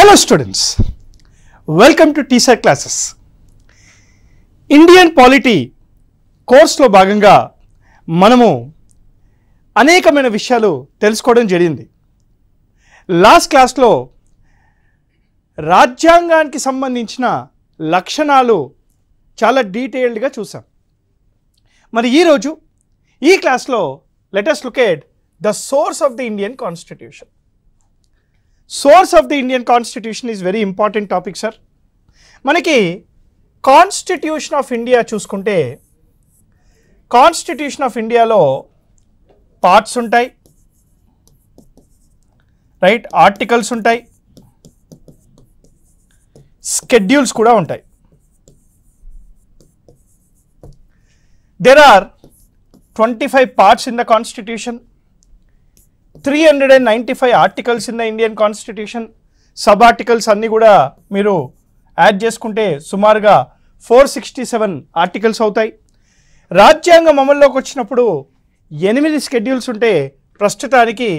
Hello students, welcome to TSET classes. Indian polity కోర్సులో భాగంగా మనము అనేకమైన విషయాలు తెలుసుకోవడం జరిగింది. లాస్ట్ క్లాస్లో రాజ్యాంగానికి సంబంధించిన లక్షణాలు చాలా డీటెయిల్డ్గా చూసాం. మరి ఈరోజు ఈ క్లాస్లో let us look at the source of the Indian Constitution. Source of the Indian Constitution is very important topic, sir. మనకి కాన్స్టిట్యూషన్ ఆఫ్ ఇండియా చూసుకుంటే కాన్స్టిట్యూషన్ ఆఫ్ ఇండియాలో పార్ట్స్ ఉంటాయి, రైట్, ఆర్టికల్స్ ఉంటాయి, స్కెడ్యూల్స్ కూడా ఉంటాయి. There are 25 parts in the constitution, 395 articles in the Indian Constitution. Sub articles అన్నీ కూడా మీరు యాడ్ చేసుకుంటే సుమారుగా 467 ఆర్టికల్స్ అవుతాయి. రాజ్యాంగం అమల్లోకి వచ్చినప్పుడు 8 స్కెడ్యూల్స్ ఉంటే ప్రస్తుతానికి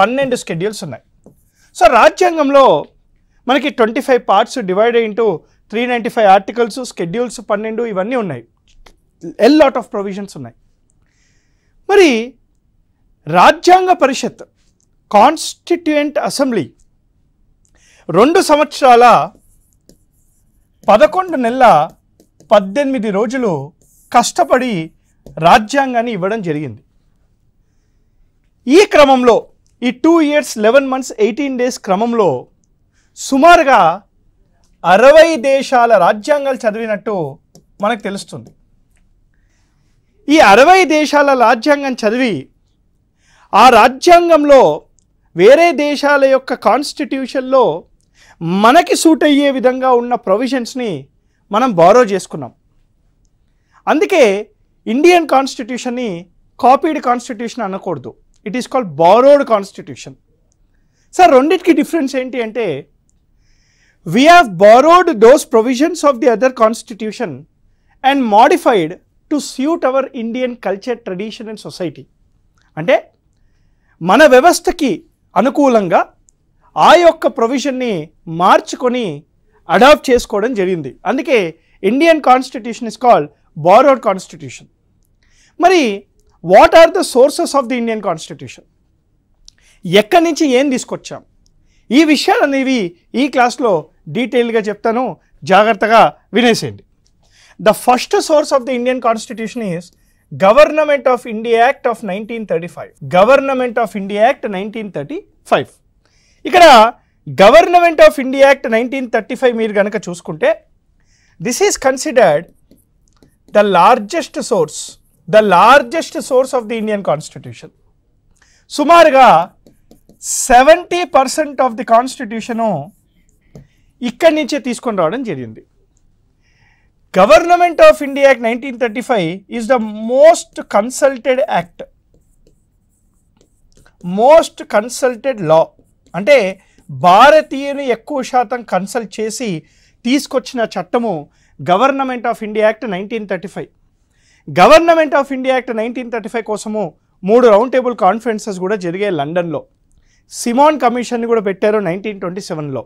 12 స్కెడ్యూల్స్ ఉన్నాయి. సో రాజ్యాంగంలో మనకి 25 parts divide into 395 articles, schedules 12 ఇవన్నీ ఉన్నాయి. ఎల్ లాట్ ఆఫ్ ప్రొవిజన్స్ ఉన్నాయి. మరి రాజ్యాంగ పరిషత్ కాన్స్టిట్యూయెంట్ అసెంబ్లీ 2 సంవత్సరాల 11 నెలల 18 రోజులు కష్టపడి రాజ్యాంగాన్ని ఇవ్వడం జరిగింది. ఈ క్రమంలో ఈ 2 years 11 months 18 days క్రమంలో సుమారుగా 60 దేశాల రాజ్యాంగాలు చదివినట్టు మనకు తెలుస్తుంది. ఈ 60 దేశాల రాజ్యాంగం చదివి ఆ రాజ్యాంగంలో వేరే దేశాల యొక్క కాన్స్టిట్యూషన్లో మనకి సూట్ అయ్యే విధంగా ఉన్న ప్రొవిజన్స్ని మనం బారో చేసుకున్నాం. అందుకే ఇండియన్ కాన్స్టిట్యూషన్ని కాపీడ్ కాన్స్టిట్యూషన్ అనకూడదు, it is called borrowed constitution. Sir రెండింటికి డిఫరెన్స్ ఏంటి అంటే, we have borrowed those provisions of the other constitution and modified to suit our Indian culture, tradition and society. అంటే మన వ్యవస్థకి అనుకూలంగా ఆ యొక్క ప్రొవిజన్ని మార్చుకొని అడాప్ట్ చేసుకోవడం జరిగింది. అందుకే Indian constitution is called borrowed constitution. మరి what are the sources of the Indian constitution? ఎక్కడి నుంచి ఏం తీసుకొచ్చాం? ఈ విషయాలు అనేవి ఈ క్లాస్లో డీటెయిల్గా చెప్తాను, జాగ్రత్తగా వినేసేయండి. The first source of the Indian Constitution is Government of India Act of 1935. Government of India Act 1935. ఇక్కడ Government of India Act 1935 మీరు గనక చూసుకుంటే this is considered the largest source of the Indian Constitution. సుమారుగా 70% of the Constitution ఇక్కడి నుంచే తీసుకొని రావడం జరిగింది. Government of India Act 1935 is the most consulted law. అంటే భారతీయుని ఎక్కువ శాతం కన్సల్ట్ చేసి తీసుకొచ్చిన చట్టము government of India act 1935. Government of India act 1935 కోసము 3 రౌండ్ టేబుల్ కాన్ఫరెన్సెస్ కూడా జరిగాయి లండన్లో. సిమాన్ కమిషన్ని కూడా పెట్టారు 1927లో.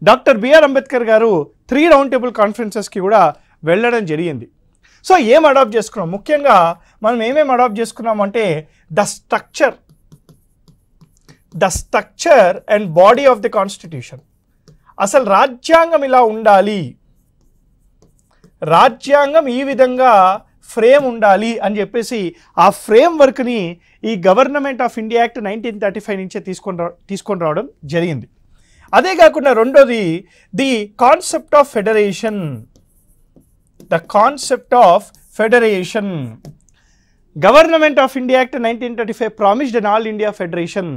డాక్టర్ బిఆర్ అంబేద్కర్ గారు 3 రౌండ్ టేబుల్ కాన్ఫరెన్సెస్కి కూడా వెళ్ళడం జరిగింది. సో ఏం అడాప్ట్ చేసుకున్నాం? ముఖ్యంగా మనం ఏమేమి అడాప్ట్ చేసుకున్నాం అంటే the structure and body of the constitution. అసలు రాజ్యాంగం ఇలా ఉండాలి, రాజ్యాంగం ఈ విధంగా ఫ్రేమ్ ఉండాలి అని చెప్పేసి ఆ ఫ్రేమ్ వర్క్ని ఈ గవర్నమెంట్ ఆఫ్ ఇండియా యాక్ట్ 1935 నుంచే తీసుకొని రావడం జరిగింది. అదే కాకుండా రెండోది the concept of federation. Government of India act 1935 promised an all India federation.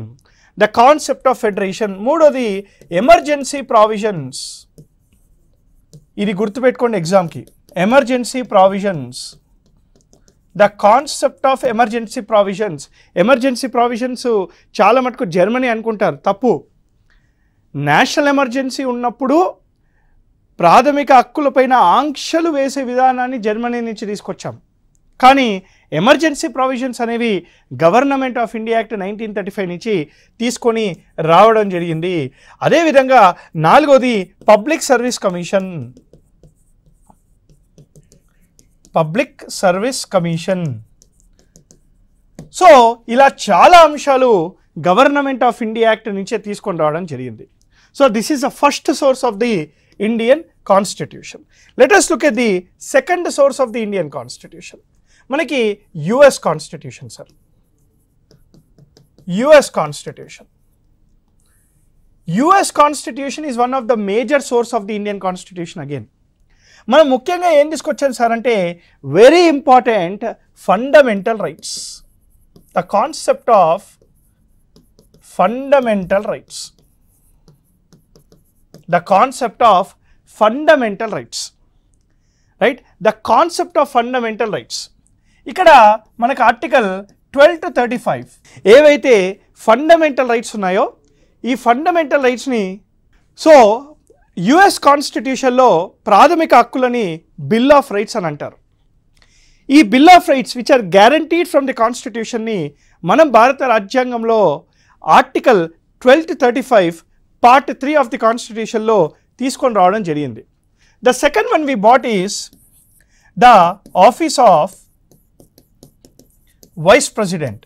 The concept of federation. మూడోది ఎమర్జెన్సీ ప్రావిజన్స్. ఇది గుర్తుపెట్టుకోండి ఎగ్జామ్కి, emergency provisions. The concept of emergency provisions చాలా మటుకు జర్మనీ అనుకుంటారు, తప్పు. నేషనల్ ఎమర్జెన్సీ ఉన్నప్పుడు ప్రాథమిక హక్కులపైన ఆంక్షలు వేసే విధానాన్ని జర్మనీ నుంచి తీసుకొచ్చాం. కానీ ఎమర్జెన్సీ ప్రొవిజన్స్ అనేవి గవర్నమెంట్ ఆఫ్ ఇండియా యాక్ట్ 1935 నుంచి తీసుకొని రావడం జరిగింది. అదేవిధంగా 4వది public service commission. Public service commission. So ఇలా చాలా అంశాలు గవర్నమెంట్ ఆఫ్ ఇండియా యాక్ట్ నుంచే తీసుకొని రావడం జరిగింది. So this is the first source of the Indian constitution. Let us look at the second source of the Indian Constitution. మనకి US constitution sir. US constitution. US constitution is one of the major source of the Indian constitution again. మనం ముఖ్యంగా ఏం తీసుకొచ్చాం sir అంటే very important fundamental rights. The concept of fundamental rights. The concept of fundamental rights. Right, the concept of fundamental rights. ఇక్కడ మనకు article 12 to 35 ఏవైతే fundamental rights ఉన్నాయో ఈ ఫండమెంటల్ రైట్స్ని సో యుఎస్ కాన్స్టిట్యూషన్లో ప్రాథమిక హక్కులని బిల్ ఆఫ్ రైట్స్ అని అంటారు. ఈ bill of rights which are guaranteed from the కాన్స్టిట్యూషన్ని మనం భారత రాజ్యాంగంలో article 12 to 35 part 3 of the కాన్స్టిట్యూషన్లో తీసుకొని రావడం జరిగింది. The second one we bought is the office of vice president.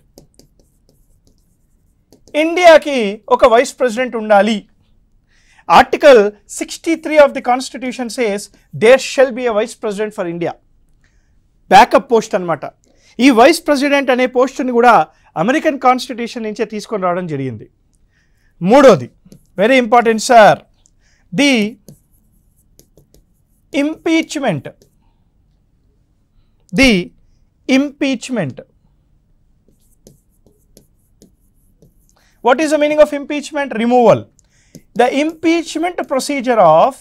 ఇండియాకి ఒక వైస్ ప్రెసిడెంట్ ఉండాలి. Article 63 of the constitution says there shall be a vice president for India. Backup post అనమాట. ఈ vice president అనే పోస్ట్ని కూడా అమెరికన్ కాన్స్టిట్యూషన్ నుంచే తీసుకొని రావడం జరిగింది. మూడోది very important sir, the impeachment. The impeachment. What is the meaning of impeachment? Removal. The impeachment procedure of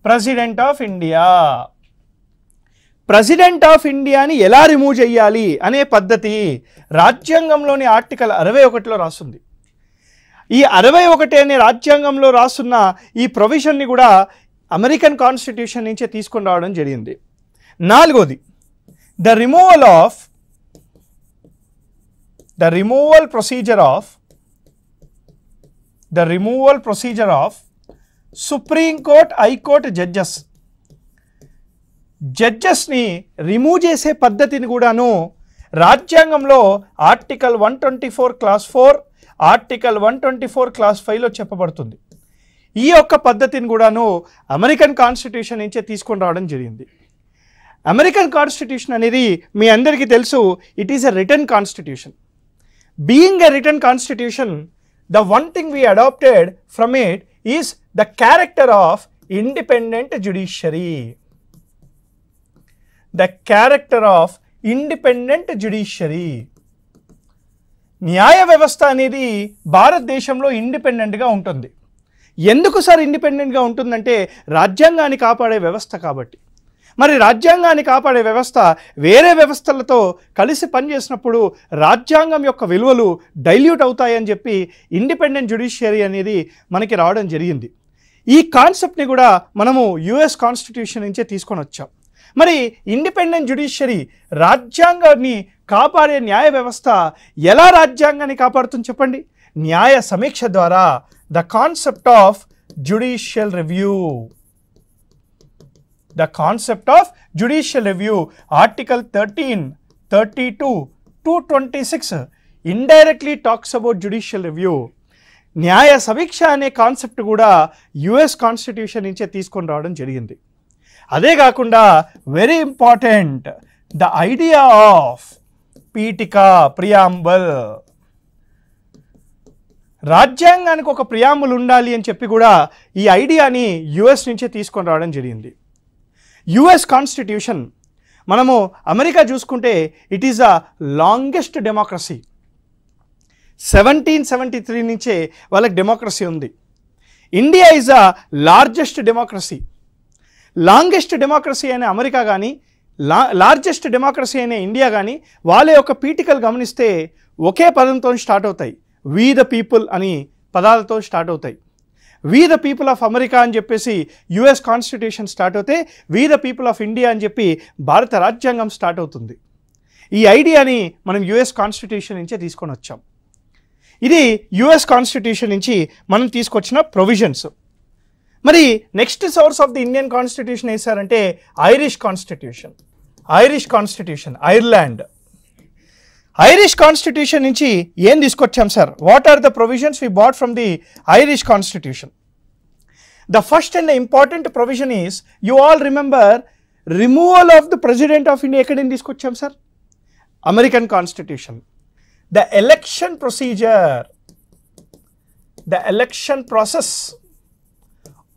President of India. President of ఇండియాని ఎలా రిమూవ్ చేయాలి అనే పద్ధతి రాజ్యాంగంలోని ఆర్టికల్ 61లో రాస్తుంది. ఈ 61 అనే రాజ్యాంగంలో రాస్తున్న ఈ ప్రొవిజన్ని కూడా అమెరికన్ కాన్స్టిట్యూషన్ నుంచే తీసుకొని రావడం జరిగింది. నాలుగోది ద removal procedure of Supreme Court, High Court judges. జడ్జెస్ని రిమూవ్ చేసే పద్ధతిని కూడాను రాజ్యాంగంలో ఆర్టికల్ 124 క్లాస్ 4, ఆర్టికల్ 124 క్లాస్ 5లో చెప్పబడుతుంది. ఈ యొక్క పద్ధతిని కూడాను అమెరికన్ కాన్స్టిట్యూషన్ నుంచే తీసుకొని రావడం జరిగింది. అమెరికన్ కాన్స్టిట్యూషన్ అనేది మీ అందరికీ తెలుసు, it is a written constitution. Being a written constitution, the one thing we adapted from it is the character of independent judiciary. The character of independent judiciary. న్యాయ వ్యవస్థ అనేది భారతదేశంలో ఇండిపెండెంట్గా ఉంటుంది. ఎందుకు సార్ ఇండిపెండెంట్గా ఉంటుందంటే రాజ్యాంగాన్ని కాపాడే వ్యవస్థ కాబట్టి. మరి రాజ్యాంగాన్ని కాపాడే వ్యవస్థ వేరే వ్యవస్థలతో కలిసి పనిచేసినప్పుడు రాజ్యాంగం యొక్క విలువలు డైల్యూట్ అవుతాయని చెప్పి ఇండిపెండెంట్ జ్యుడిషియరీ అనేది మనకి రావడం జరిగింది. ఈ కాన్సెప్ట్ని కూడా మనము యుఎస్ కాన్స్టిట్యూషన్ నుంచే తీసుకొని వచ్చాం. మరి ఇండిపెండెంట్ జ్యుడిషియరీ రాజ్యాంగాన్ని కాపాడే న్యాయ వ్యవస్థ ఎలా రాజ్యాంగాన్ని కాపాడుతుంది చెప్పండి? న్యాయ సమీక్ష ద్వారా. The concept of judicial review. The concept of judicial review article 13, 32, 226 indirectly talks about judicial review. న్యాయ సమీక్ష అనే కాన్సెప్ట్ కూడా యుఎస్ కాన్స్టిట్యూషన్ నుంచే తీసుకొని రావడం జరిగింది. అదే కాకుండా very important the idea of పీఠిక, ప్రియాంబుల్. రాజ్యాంగానికి ఒక ప్రియాంబుల్ ఉండాలి అని చెప్పి కూడా ఈ ఐడియాని యుఎస్ నుంచే తీసుకొని రావడం జరిగింది. యుఎస్ కాన్స్టిట్యూషన్ మనము అమెరికా చూసుకుంటే it is the longest democracy. 1773 నుంచే వాళ్ళకి డెమోక్రసీ ఉంది. India is the largest democracy. Longest democracy అయిన అమెరికా కానీ లార్జెస్ట్ డెమోక్రసీ అయిన ఇండియా కానీ వాళ్ళ యొక్క పీఠికలు గమనిస్తే ఒకే పదంతో స్టార్ట్ అవుతాయి. వి ద పీపుల్ అని పదాలతో స్టార్ట్ అవుతాయి. We the people of America అని చెప్పేసి యుఎస్ కాన్స్టిట్యూషన్ స్టార్ట్ అవుతే we the people of India అని చెప్పి భారత రాజ్యాంగం స్టార్ట్ అవుతుంది. ఈ ఐడియాని మనం యుఎస్ కాన్స్టిట్యూషన్ నుంచే తీసుకొని వచ్చాం. ఇది యుఎస్ కాన్స్టిట్యూషన్ నుంచి మనం తీసుకొచ్చిన ప్రొవిజన్స్. మరి next source of the Indian constitution వేసారంటే Irish constitution. Ireland. Irish constitution నుంచి ఏం తీసుకొచ్చాం sir? What are the provisions we bought from the Irish constitution? The first and important provision is, you all remember, removal of the president of India. ఎక్కడి నుంచి తీసుకొచ్చాం sir? American constitution. The election procedure, the election process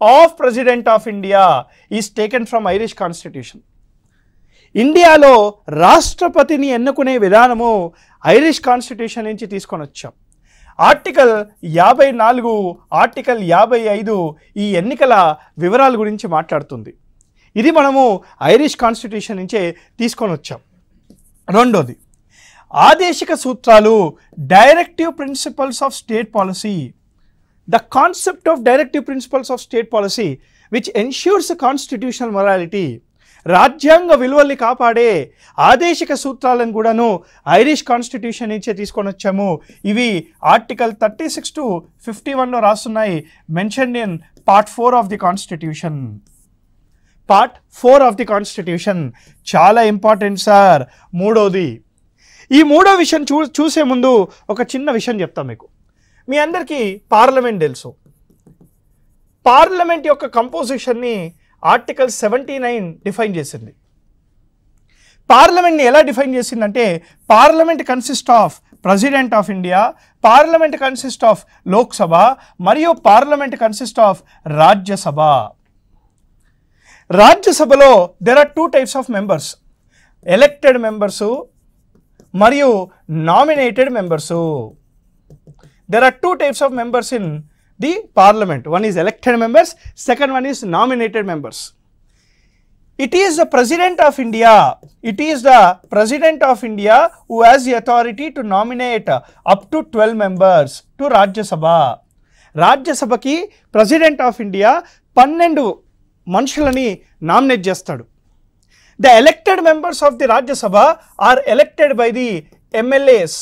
of president of India is taken from Irish constitution. ఇండియాలో రాష్ట్రపతిని ఎన్నుకునే విధానము Irish constitution నుంచి తీసుకొని వచ్చాం. ఆర్టికల్ 54, ఆర్టికల్ 55 ఈ ఎన్నికల వివరాల గురించి మాట్లాడుతుంది. ఇది మనము ఐరిష్ కాన్స్టిట్యూషన్ నుంచే తీసుకొని వచ్చాం. రెండోది ఆదేశిక సూత్రాలు, directive principles of state policy. The concept of directive principles of state policy which ensures constitutional morality. రాజ్యాంగ విలువల్ని కాపాడే ఆదేశిక సూత్రాలను కూడాను ఐరిష్ కాన్స్టిట్యూషన్ నుంచే తీసుకొని వచ్చాము. ఇవి ఆర్టికల్ 36 to 51లో రాస్తున్నాయి, mentioned in part 4 of the constitution. Part 4 of the constitution చాలా ఇంపార్టెంట్ సార్. మూడోది, ఈ మూడో విషయం చూసే ముందు ఒక చిన్న విషయం చెప్తాం మీకు. మీ అందరికీ పార్లమెంట్ తెలుసు. పార్లమెంట్ యొక్క కంపోజిషన్ని ఆర్టికల్ 79 డిఫైన్ చేసింది. పార్లమెంట్ని ఎలా డిఫైన్ చేసిందంటే, parliament consist of president of India, parliament consist of Lok Sabha మరియు పార్లమెంట్ కన్సిస్ట్ ఆఫ్ రాజ్యసభ. రాజ్యసభలో there are 2 types of members, elected members మరియు nominated members. There are 2 types of members in the parliament. One is elected members, second one is nominated members. It is the president of India. It is the president of India who has the authority to nominate up to 12 members to Rajya Sabha. Rajya Sabhaki president of India 12 మనుషులని nominate చేస్తాడు. The elected members of the Rajya Sabha are elected by the MLAs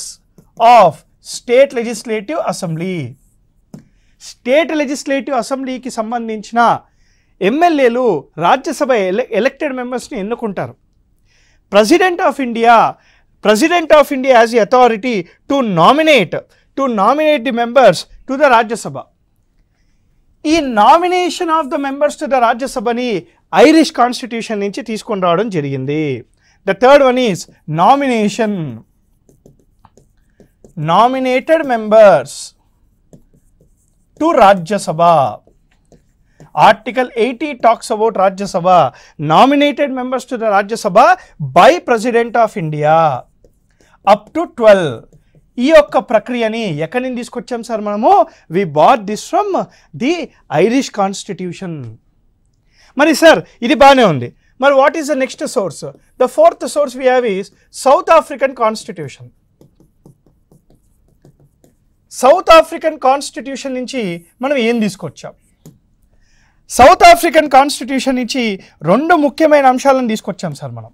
of state legislative assembly. State legislative అసెంబ్లీకి సంబంధించిన ఎమ్మెల్యేలు Rajya Sabha elected మెంబర్స్ని ఎన్నుకుంటారు. President of India has the authority to nominate the members to the Rajya Sabha. ఈ nomination of the members to the రాజ్యసభని Irish constitution నుంచి తీసుకొని రావడం జరిగింది. The third one is nomination. Nominated members to Rajya Sabha. Article 80 talks about Rajya Sabha. Nominated members to the Rajya Sabha by President of India up to 12. ఈ యొక్క ప్రక్రియని ఎక్కడి నుంచి తీసుకొచ్చాం సార్ మనము? We bought this from the Irish constitution. మరి sir ఇది బాగానే ఉంది. మరి what is the next source? The fourth source we have is South African constitution. South African constitution నుంచి మనం ఏం తీసుకొచ్చాం? సౌత్ ఆఫ్రికన్ కాన్స్టిట్యూషన్ నుంచి 2 ముఖ్యమైన అంశాలను తీసుకొచ్చాం సార్ మనం.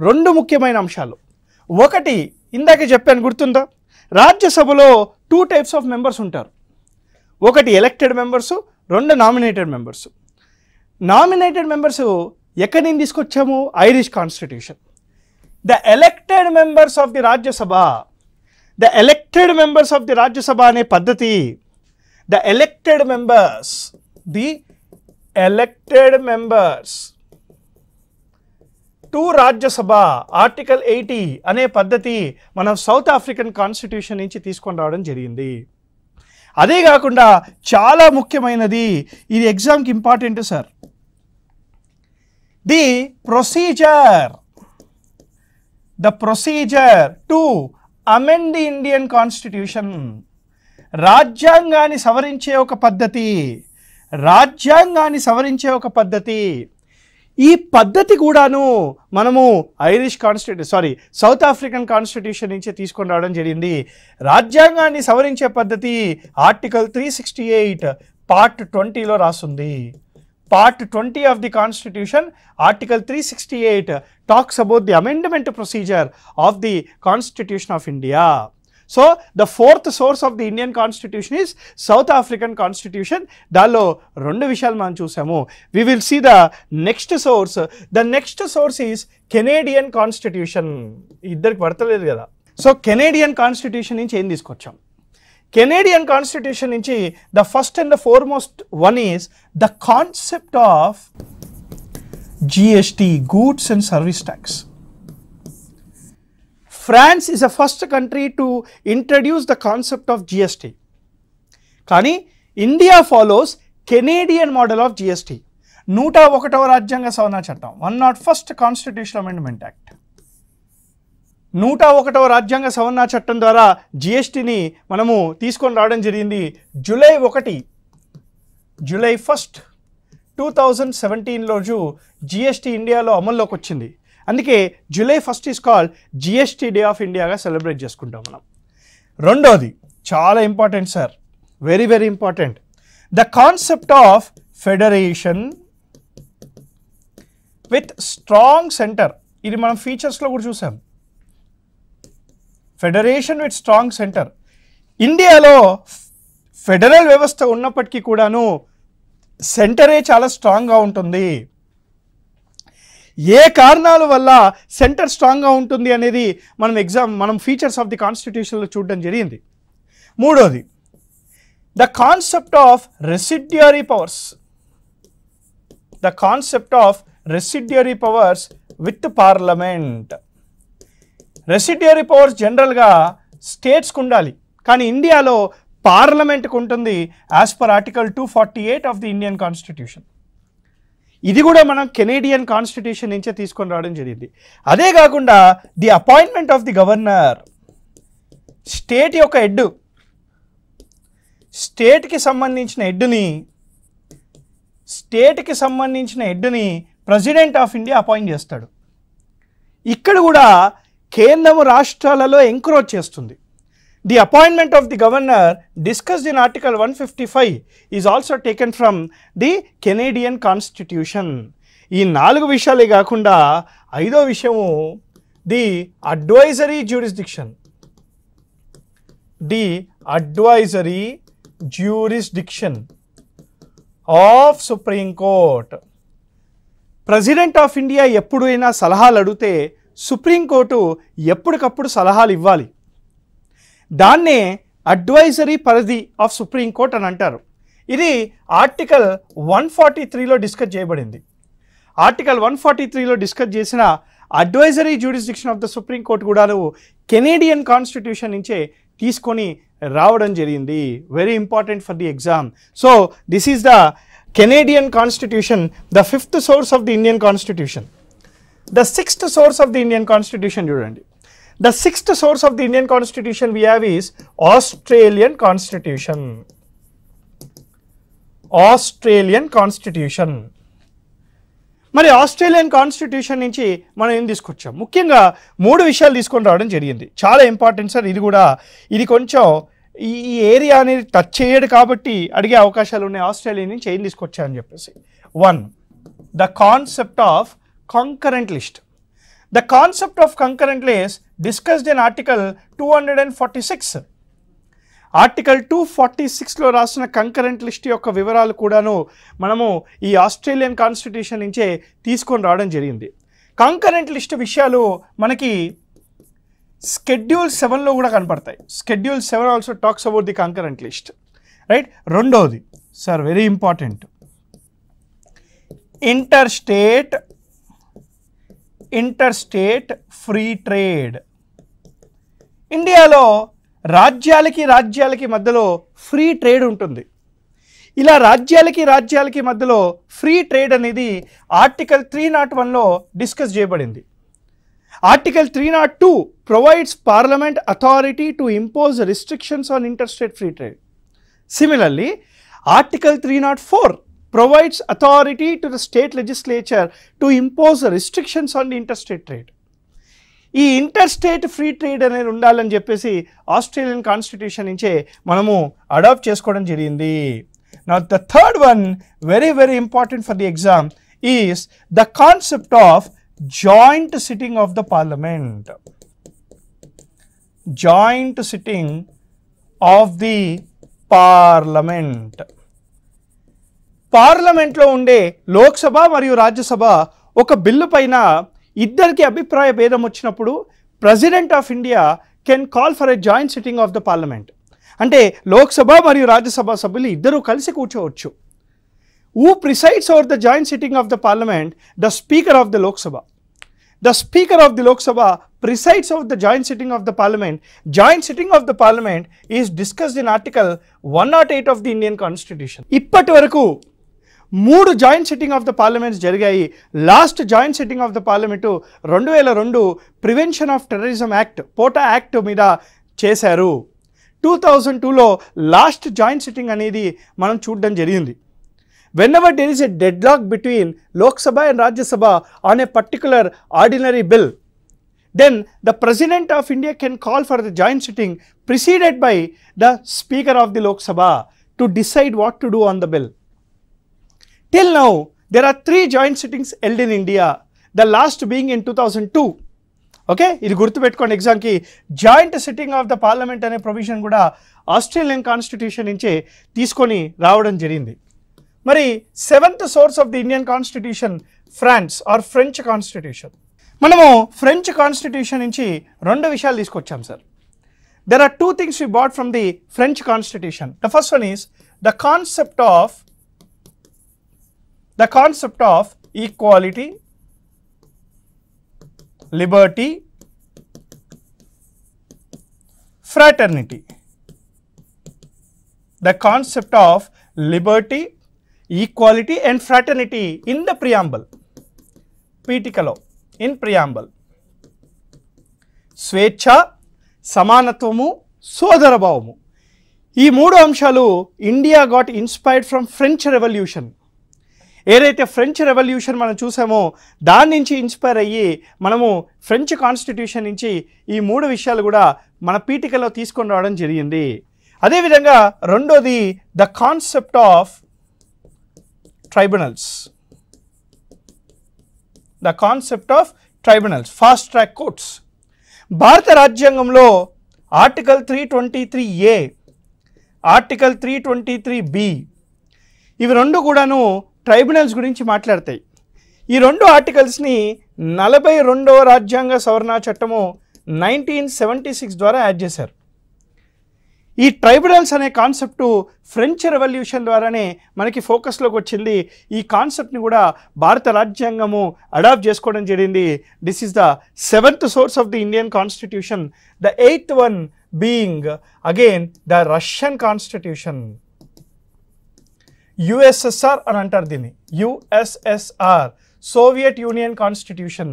2 ముఖ్యమైన అంశాలు. ఒకటి ఇందాక చెప్పాను, గుర్తుందా? రాజ్యసభలో 2 types ఆఫ్ మెంబర్స్ ఉంటారు. ఒకటి elected members, 2 nominated members. Nominated members ఎక్కడి నుంచి తీసుకొచ్చాము? Irish constitution. The elected members of the Rajya Sabha, the elected members of the Rajya Sabha అనే పద్ధతి, the elected members to Rajya Sabha article 80 అనే పద్ధతి మనం సౌత్ ఆఫ్రికన్ కాన్స్టిట్యూషన్ నుంచి తీసుకొని రావడం జరిగింది. అదే కాకుండా చాలా ముఖ్యమైనది, ఇది ఎగ్జామ్కి important sir, the procedure to amend the Indian constitution. రాజ్యాంగాన్ని సవరించే ఒక పద్ధతి. ఈ పద్ధతి కూడాను మనము సౌత్ ఆఫ్రికన్ కాన్స్టిట్యూషన్ నుంచి తీసుకొని రావడం జరిగింది. రాజ్యాంగాన్ని సవరించే పద్ధతి ఆర్టికల్ 368 పార్ట్ 20లో రాస్తుంది. Part 20 of the constitution article 368 talks about the amendment procedure of the constitution of India. So the fourth source of the Indian constitution is South African constitution. దానిలో 2 విషయాలు మనం చూసాము. We will see the next source. The next source is Canadian constitution. ఇద్దరికి పడతలేదు కదా. So Canadian constitution నుంచి ఏం తీసుకొచ్చాం? కెనేడియన్ కాన్స్టిట్యూషన్ నుంచి the first and the foremost one is the concept of GST, goods and service tax. France is the first country to introduce the concept of GST. కానీ India follows Canadian model of GST. 101వ రాజ్యాంగ సవరణ చట్టం, 101st constitution amendment act, 101వ రాజ్యాంగ సవరణ చట్టం ద్వారా జిఎస్టీని మనము తీసుకొని రావడం జరిగింది. జూలై 1, 2017 రోజు జిఎస్టీ ఇండియాలో అమల్లోకి వచ్చింది. అందుకే July 1 is called GST day of ఇండియాగా సెలబ్రేట్ చేసుకుంటాం మనం. రెండోది చాలా important sir, very very important. The concept of federation with strong centre. ఇది మనం ఫీచర్స్లో కూడా చూసాం. Federation with strong centre. ఇండియాలో ఫెడరల్ వ్యవస్థ ఉన్నప్పటికీ కూడాను సెంటరే చాలా స్ట్రాంగ్గా ఉంటుంది. ఏ కారణాల వల్ల సెంటర్ స్ట్రాంగ్గా ఉంటుంది అనేది మనం ఫీచర్స్ ఆఫ్ ది కాన్స్టిట్యూషన్లో చూడడం జరిగింది. మూడోది the concept of residuary powers. The concept of residuary powers with parliament. Residuary powers జనరల్గా స్టేట్స్కి ఉండాలి, కానీ ఇండియాలో పార్లమెంట్కి ఉంటుంది as per article 248 of the Indian constitution. ఇది కూడా మనం కెనేడియన్ కాన్స్టిట్యూషన్ నుంచే తీసుకొని రావడం జరిగింది. అదే కాకుండా the appointment of the governor. State యొక్క హెడ్, స్టేట్కి సంబంధించిన హెడ్ని ప్రెసిడెంట్ ఆఫ్ ఇండియా అపాయింట్ చేస్తాడు. ఇక్కడ కూడా కేంద్రము రాష్ట్రాలలో ఎంక్రోచ్ చేస్తుంది. The appointment of the governor discussed in Article 155 is also taken from the Canadian Constitution. ఈ 4 విషయాలే కాకుండా 5వ విషయము the advisory jurisdiction. The advisory jurisdiction of supreme court. President of India ఎప్పుడైనా సలహాలు అడిగితే సుప్రీంకోర్టు ఎప్పటికప్పుడు సలహాలు ఇవ్వాలి. దాన్నే అడ్వైజరీ పరిధి ఆఫ్ సుప్రీంకోర్ట్ అని అంటారు. ఇది ఆర్టికల్ 143లో డిస్కస్ చేయబడింది. ఆర్టికల్ 143లో డిస్కస్ చేసిన advisory jurisdiction of the Supreme Court కూడా కెనేడియన్ కాన్స్టిట్యూషన్ నుంచే తీసుకొని రావడం జరిగింది. Very important for the exam. So this is the Canadian constitution, the 5th source of the Indian constitution. The 6th source of the Indian constitution చూడండి. The 6th source of the Indian Constitution we have is Australian Constitution. Australian Constitution. మరి Australian constitution నుంచి మనం ఏం తీసుకొచ్చాం? ముఖ్యంగా 3 విషయాలు తీసుకొని రావడం జరిగింది. చాలా ఇంపార్టెంట్ సార్. ఇది కొంచెం ఈ ఏరియా అనేది టచ్ చేయడు కాబట్టి అడిగే అవకాశాలు ఉన్నాయి. ఆస్ట్రేలియా నుంచి ఏం తీసుకొచ్చా అని చెప్పేసి. 1. The concept of concurrent list. The concept of concurrent list discussed in Article 246. Article 246లో రాసిన కంకరెంట్ లిస్ట్ యొక్క వివరాలు కూడాను మనము ఈ ఆస్ట్రేలియన్ కాన్స్టిట్యూషన్ నుంచే తీసుకొని రావడం జరిగింది. కంకరెంట్ లిస్ట్ విషయాలు మనకి Schedule 7లో కూడా కనపడతాయి. Schedule 7 also talks about the concurrent list, right. రెండోది sir, very important, interstate free trade. ఇండియాలో రాజ్యాలకి మధ్యలో ఫ్రీ ట్రేడ్ ఉంటుంది. ఇలా రాజ్యాలకి మధ్యలో ఫ్రీ ట్రేడ్ అనేది ఆర్టికల్ 301లో డిస్కస్ చేయబడింది. Article 302 provides parliament authority to impose restrictions on interstate free trade. Similarly article 304 provides authority to the state legislature to impose restrictions on the interstate trade. ఈ interstate free trade అనేది ఉండాలని చెప్పేసి Australian constitution నుంచే మనము adapt చేసుకోవడం జరిగింది. Now the third one, very important for the exam, is the concept of joint sitting of the parliament. Joint sitting of the parliament. పార్లమెంట్లో ఉండే లోక్సభ మరియు రాజ్యసభ ఒక బిల్లు పైన ఇద్దరికి అభిప్రాయ భేదం వచ్చినప్పుడు president of India can call for a joint sitting of the parliament. అంటే లోక్సభ మరియు రాజ్యసభ సభ్యులు ఇద్దరూ కలిసి కూర్చోవచ్చు. Who presides over the joint sitting of the parliament? The speaker of the Lok Sabha. The Speaker of the Lok Sabha presides over the joint sitting of the Parliament. Joint sitting of the Parliament is discussed in Article 108 of the Indian Constitution. ఇప్పటి వరకు 3 joint sitting of the parliaments జరిగాయి. Last joint sitting of the parliament 2002 prevention of terrorism act, POTA act మీద చేశారు. 2002లో last joint sitting అనేది మనం చూడడం జరిగింది. Whenever there is a deadlock between Lok Sabha and Rajya Sabha on a particular ordinary bill, then the President of India can call for the joint sitting preceded by the Speaker of the Lok Sabha to decide what to do on the bill. Till now, there are 3 joint sittings held in India, the last being in 2002. Okay, ఇది గుర్తుపెట్టుకోండి ఎగ్జామ్కి. Joint sitting of the parliament అనే provision కూడా Australian constitution నుంచే తీసుకొని రావడం జరిగింది. మరి 7th source of the Indian constitution France or French constitution. మనము ఫ్రెంచ్ కాన్స్టిట్యూషన్ నుంచి 2 విషయాలు తీసుకొచ్చాం sir. There are 2 things we bought from the French constitution. The first one is the concept of equality, liberty, fraternity. The concept of liberty, equality and fraternity in the preamble. పీఠికలో in preamble. స్వేచ్ఛ, సమానత్వము, సోదరభావము, ఈ 3 అంశాలు India got inspired from French revolution. ఏదైతే French revolution మనం చూసామో దాని నుంచి ఇన్స్పైర్ అయ్యి మనము ఫ్రెంచ్ కాన్స్టిట్యూషన్ నుంచి ఈ 3 విషయాలు కూడా మన పీఠికలో తీసుకొని రావడం జరిగింది. అదేవిధంగా రెండోది the concept of tribunals. The concept of tribunals, fast track courts. భారత రాజ్యాంగంలో ఆర్టికల్ 323A, ఆర్టికల్ 323B ఇవి 2 కూడాను ట్రైబ్యునల్స్ గురించి మాట్లాడతాయి. ఈ 2 ఆర్టికల్స్ని 42వ రాజ్యాంగ సవరణ చట్టము 1976 ద్వారా యాడ్ చేశారు. ఈ ట్రైబ్యునల్స్ అనే కాన్సెప్టు ఫ్రెంచ్ రెవల్యూషన్ ద్వారానే మనకి ఫోకస్లోకి వచ్చింది. ఈ కాన్సెప్ట్ని కూడా భారత రాజ్యాంగము అడాప్ట్ చేసుకోవడం జరిగింది. This is the 7th source of the Indian constitution. The 8th one being again the Russian constitution. USSR అని అంటారు దీన్ని, USSR, సోవియట్ యూనియన్ కాన్స్టిట్యూషన్.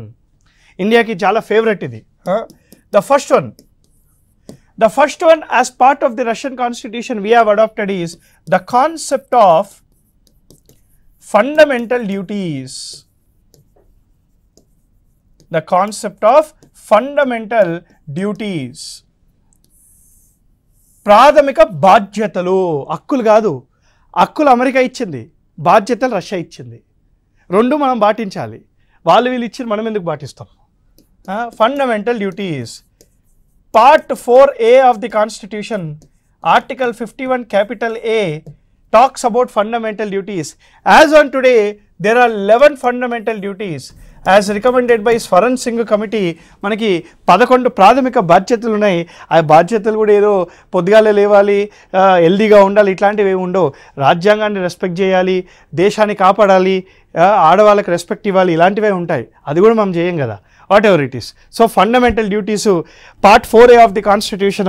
ఇండియాకి చాలా ఫేవరెట్ ఇది. The first one as part of the Russian constitution we have adopted is the concept of fundamental duties. The concept of fundamental duties. ప్రాథమిక బాధ్యతలు, హక్కులు కాదు. హక్కులు అమెరికా ఇచ్చింది, బాధ్యతలు రష్యా ఇచ్చింది. 2 మనం పాటించాలి. వాళ్ళు వీళ్ళు ఇచ్చింది మనం ఎందుకు పాటిస్తాం? Fundamental duties. Part 4A of the Constitution, Article 51 capital A talks about fundamental duties. As on today, there are 11 fundamental duties. As recommended by Swaran Singh committee, మనకి 11 ప్రాథమిక బాధ్యతలు ఉన్నాయి. ఆ బాధ్యతలు కూడా ఏదో పొద్దుగాలే లేవాలి, హెల్దీగా ఉండాలి, ఇట్లాంటివి ఏమి ఉండవు. రాజ్యాంగాన్ని రెస్పెక్ట్ చేయాలి, దేశాన్ని కాపాడాలి, ఆడవాళ్ళకి రెస్పెక్ట్ ఇవ్వాలి, ఇలాంటివే ఉంటాయి. అది కూడా మనం చేయం కదా, whatever it is. So fundamental duties part 4A of the constitution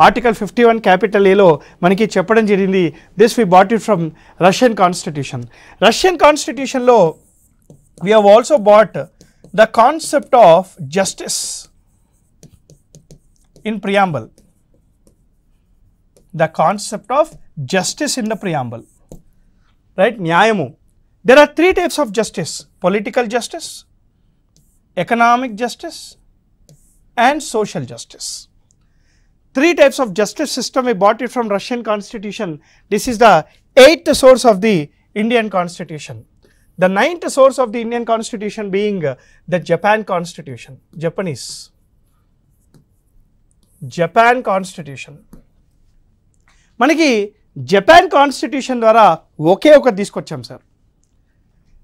article 51 capital A లో మనకి చెప్పడం జరిగింది. This we bought it from Russian constitution. Russian constitution లో we have also bought the concept of justice in preamble. The concept of justice in the preamble, right? న్యాయము. There are 3 types of justice: political justice, economic justice and social justice. 3 types of justice system, we bought it from Russian constitution. This is the 8th source of the Indian constitution. The 9th source of the Indian constitution being the Japan constitution, Japan constitution. మనకి Japan constitution ద్వారా ఒకే ఒకటి తీసుకొచ్చాం sir.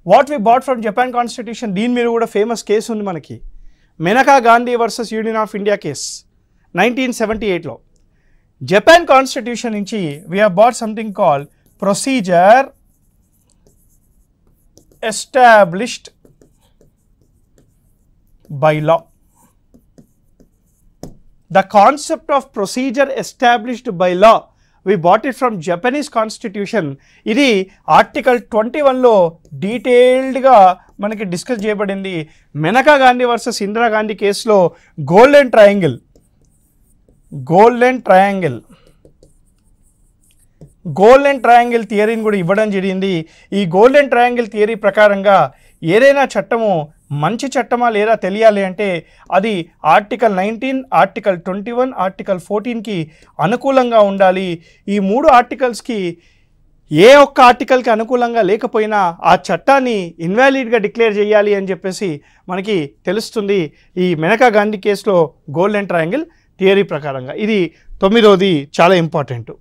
What we bought from Japan constitution, దీని మీద కూడా famous case ఉంది మనకి, Maneka Gandhi versus union of India case 1978లో. జపాన్ కాన్స్టిట్యూషన్ నుంచి we have bought something called procedure established by law. The concept of procedure established by law, we bought it from Japanese constitution. ఇది article 21లో డీటెయిల్డ్గా మనకి discuss చేయబడింది. మెనకా Gandhi versus Indira Gandhi కేసులో golden triangle థియరీని కూడా ఇవ్వడం జరిగింది. ఈ గోల్డెన్ ట్రయాంగిల్ థియరీ ప్రకారంగా ఏదైనా చట్టము మంచి చట్టమా లేదా తెలియాలి అంటే అది ఆర్టికల్ 19, ఆర్టికల్ 21, ఆర్టికల్ 14కి అనుకూలంగా ఉండాలి. ఈ 3 ఆర్టికల్స్కి ఏ ఒక్క ఆర్టికల్కి అనుకూలంగా లేకపోయినా ఆ చట్టాన్ని ఇన్వాలిడ్గా డిక్లేర్ చేయాలి అని చెప్పేసి మనకి తెలుస్తుంది ఈ మెనకా గాంధీ కేసులో గోల్డెన్ ట్రయాంగిల్ థియరీ ప్రకారంగా. ఇది 9వది చాలా important.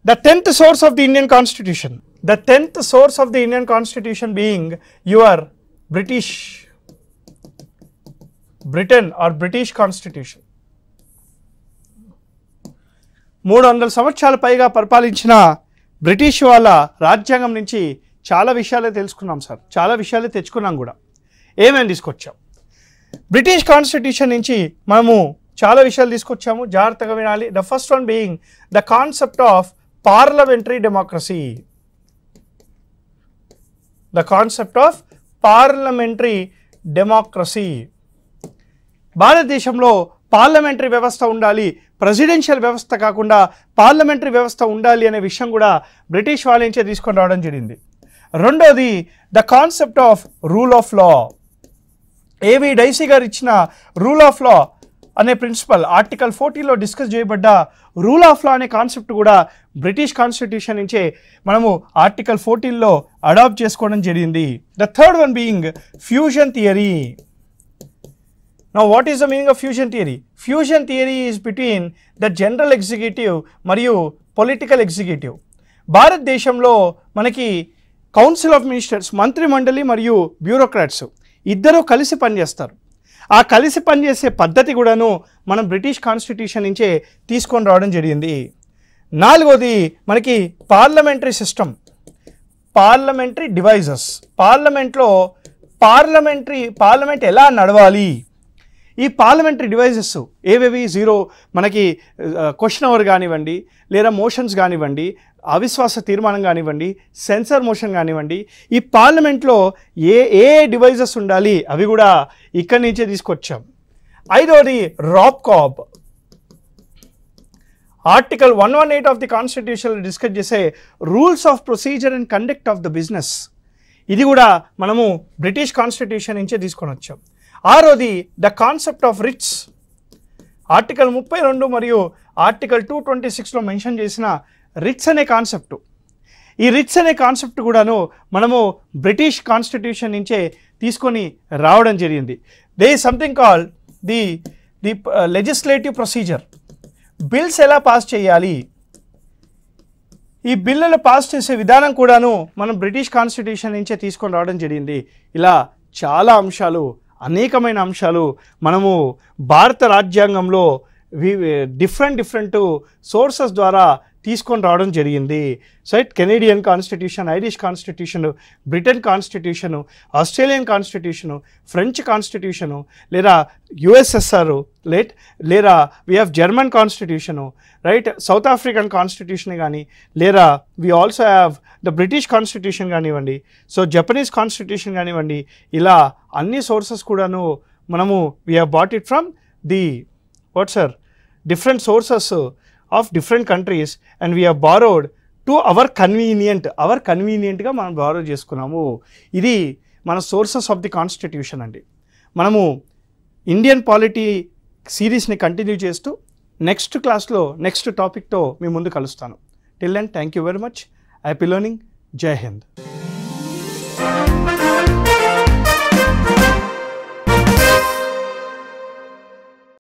The 10th source of the Indian Constitution. The 10th source of the Indian Constitution being your Britain or British Constitution. 300 సంవత్సరాల పైగా పరిపాలించిన బ్రిటిష్ వాళ్ళ రాజ్యాంగం నుంచి చాలా విషయాలే తెలుసుకున్నాం సార్, చాలా విషయాలే తెచ్చుకున్నాం కూడా. ఏమేమి తీసుకొచ్చాం? బ్రిటిష్ కాన్స్టిట్యూషన్ నుంచి మనము చాలా విషయాలు తీసుకొచ్చాము, జాగ్రత్తగా వినాలి. The first one being the concept of parliamentary democracy. The concept of parliamentary democracy. భారతదేశంలో పార్లమెంటరీ వ్యవస్థ ఉండాలి, ప్రెసిడెన్షియల్ వ్యవస్థ కాకుండా పార్లమెంటరీ వ్యవస్థ ఉండాలి అనే విషయం కూడా బ్రిటిష్ వాళ్ళ నుంచే తీసుకొని రావడం జరిగింది. రెండోది the concept of rule of law. ఏవి డైసీ గారు ఇచ్చిన రూల్ ఆఫ్ లా అనే ప్రిన్సిపల్ ఆర్టికల్ 40లో డిస్కస్ చేయబడ్డ రూల్ ఆఫ్ లా అనే కాన్సెప్ట్ కూడా బ్రిటిష్ కాన్స్టిట్యూషన్ నుంచే మనము ఆర్టికల్ 14లో అడాప్ట్ చేసుకోవడం జరిగింది. The third one being fusion theory. Now what is the meaning of fusion theory? Fusion theory is between the general executive మరియు political executive. భారతదేశంలో మనకి council of ministers, మంత్రి మండలి మరియు బ్యూరోక్రాట్స్ ఇద్దరూ కలిసి పనిచేస్తారు. ఆ కలిసి పనిచేసే పద్ధతి కూడాను మనం బ్రిటిష్ కాన్స్టిట్యూషన్ నుంచే తీసుకొని రావడం జరిగింది. నాలుగోది మనకి parliamentary system, parliamentary devices. Parliament ఎలా నడవాలి, ఈ పార్లమెంటరీ డివైజెస్ ఏవేవి మనకి క్వశ్చన్ అవర్ కానివ్వండి, లేదా మోషన్స్ కానివ్వండి, అవిశ్వాస తీర్మానం కానివ్వండి, సెన్సర్ మోషన్ కానివ్వండి, ఈ పార్లమెంట్లో ఏ డివైజెస్ ఉండాలి అవి కూడా ఇక్కడి నుంచే తీసుకొచ్చాం. ఐదవది రాప్కాబ్. Article 118 of the constitution discuss చేసే rules of procedure and conduct of the business. ఇది కూడా మనము బ్రిటిష్ కాన్స్టిట్యూషన్ నుంచే తీసుకొని వచ్చాం. ఆరోది the concept of writs. Article 32 మరియు ఆర్టికల్ 226లో మెన్షన్ చేసిన రిట్స్ అనే కాన్సెప్ట్. ఈ రిట్స్ అనే కాన్సెప్ట్ కూడాను మనము బ్రిటిష్ కాన్స్టిట్యూషన్ నుంచే తీసుకొని రావడం జరిగింది. There is something called the legislative procedure. Bills ఎలా పాస్ చేయాలి, ఈ బిల్లులు పాస్ చేసే విధానం కూడాను మనం బ్రిటిష్ కాన్స్టిట్యూషన్ నుంచే తీసుకొని రావడం జరిగింది. ఇలా చాలా అంశాలు, అనేకమైన అంశాలు మనము భారత రాజ్యాంగంలో డిఫరెంట్ సోర్సెస్ ద్వారా తీసుకొని రావడం జరిగింది. So Canadian constitution, Irish constitution, Britain constitution, Australian constitution, French constitution, లేదా యుఎస్ఎస్ఆర్, లేదా we have German constitution, right, south African constitution కానీ, లేదా we also have the British constitution కానివ్వండి, సో జపనీస్ కాన్స్టిట్యూషన్ కానివ్వండి, ఇలా అన్ని సోర్సెస్ కూడాను మనము we have bought it from the different sources of different countries and we have borrowed to our convenientగా మనం borrow చేసుకున్నాము. ఇది మన సోర్సెస్ ఆఫ్ ది కాన్స్టిట్యూషన్ అండి. మనము ఇండియన్ పాలిటీ సిరీస్ని కంటిన్యూ చేస్తూ నెక్స్ట్ క్లాస్లో నెక్స్ట్ టాపిక్తో మీ ముందు కలుస్తాను. Till then thank you very much. Happy learning. Jai Hind.